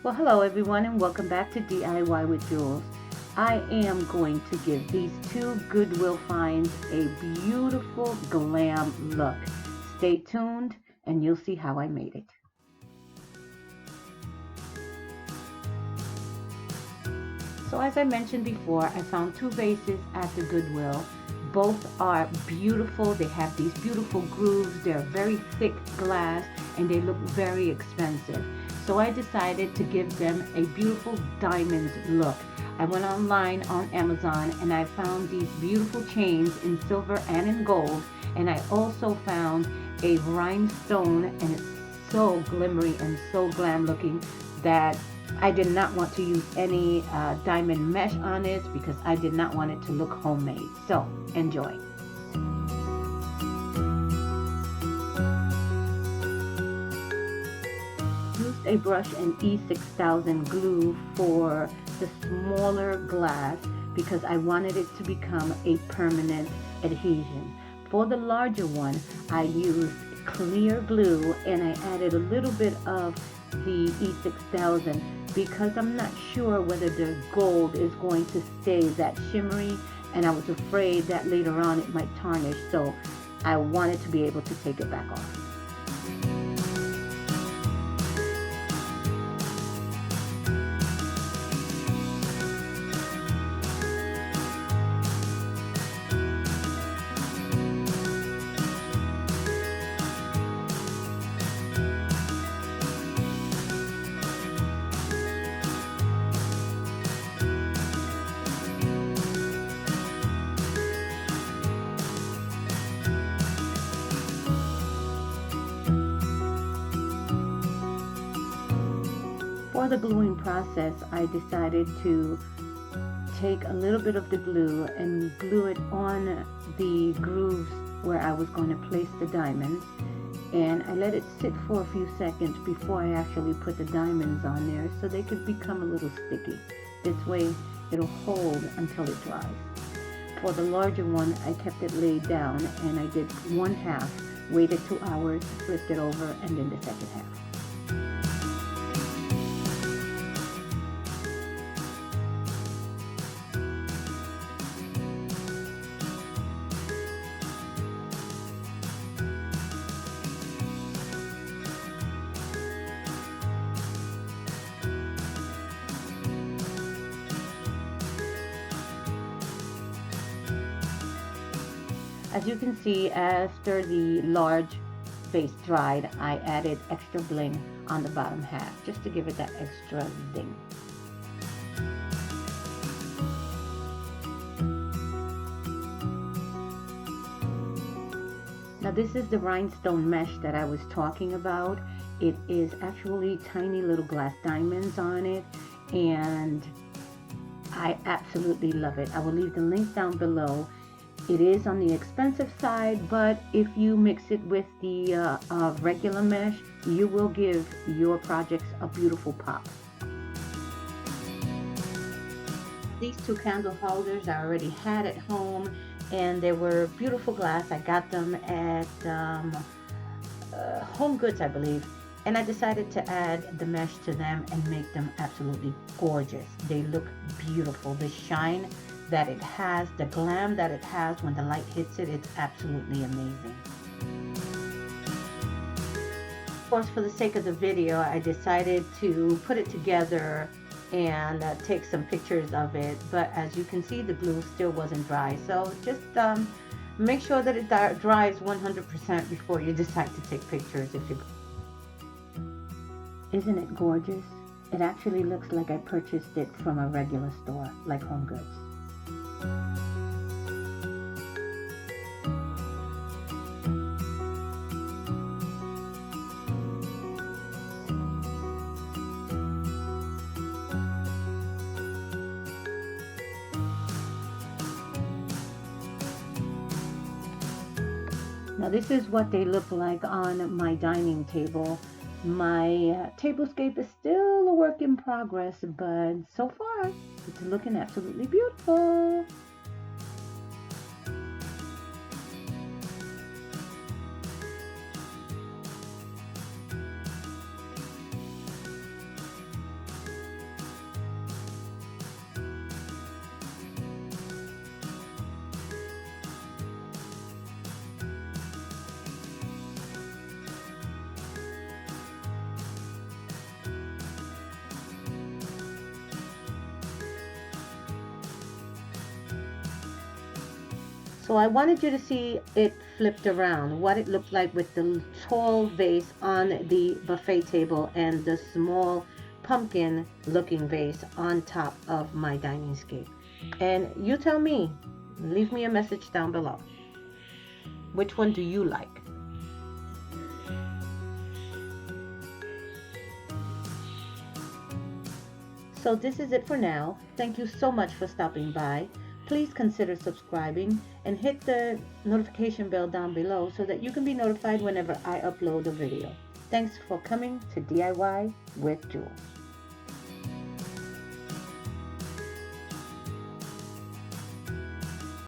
Well, hello everyone and welcome back to DIY with Jules. I am going to give these two Goodwill finds a beautiful glam look. Stay tuned and you'll see how I made it. So as I mentioned before, I found two vases at the Goodwill. Both are beautiful. They have these beautiful grooves. They're very thick glass and they look very expensive. So I decided to give them a beautiful diamond look. I went online on Amazon and I found these beautiful chains in silver and in gold. And I also found a rhinestone, and it's so glimmery and so glam looking that I did not want to use any diamond mesh on it because I did not want it to look homemade. So enjoy. Used a brush and E6000 glue for the smaller glass because I wanted it to become a permanent adhesion. For the larger one, I used clear glue and I added a little bit of the E6000 because I'm not sure whether the gold is going to stay that shimmery, and I was afraid that later on it might tarnish, so I wanted to be able to take it back off. For the gluing process, I decided to take a little bit of the glue and glue it on the grooves where I was going to place the diamonds, and I let it sit for a few seconds before I actually put the diamonds on there so they could become a little sticky. This way it'll hold until it dries. For the larger one, I kept it laid down and I did one half, waited 2 hours, flipped it over, and then the second half. As you can see, after the large vase dried, I added extra bling on the bottom half just to give it that extra zing. Now this is the rhinestone mesh that I was talking about. It is actually tiny little glass diamonds on it, and I absolutely love it. I will leave the link down below. It is on the expensive side, but if you mix it with the regular mesh, you will give your projects a beautiful pop. These two candle holders I already had at home, and they were beautiful glass. I got them at Home Goods, I believe, and I decided to add the mesh to them and make them absolutely gorgeous. They look beautiful. The shine that it has, the glam that it has when the light hits it, it's absolutely amazing. Of course, for the sake of the video, I decided to put it together and take some pictures of it, but as you can see, the glue still wasn't dry, so just make sure that it dries 100% before you decide to take pictures. Isn't it gorgeous? It actually looks like I purchased it from a regular store like Home Goods. Now this is what they look like on my dining table. My tablescape is still a work in progress, but so far it's looking absolutely beautiful. So I wanted you to see it flipped around, what it looked like with the tall vase on the buffet table and the small pumpkin looking vase on top of my dining scape. And you tell me, leave me a message down below. Which one do you like? So this is it for now. Thank you so much for stopping by. Please consider subscribing and hit the notification bell down below so that you can be notified whenever I upload a video. Thanks for coming to DIY with Jules.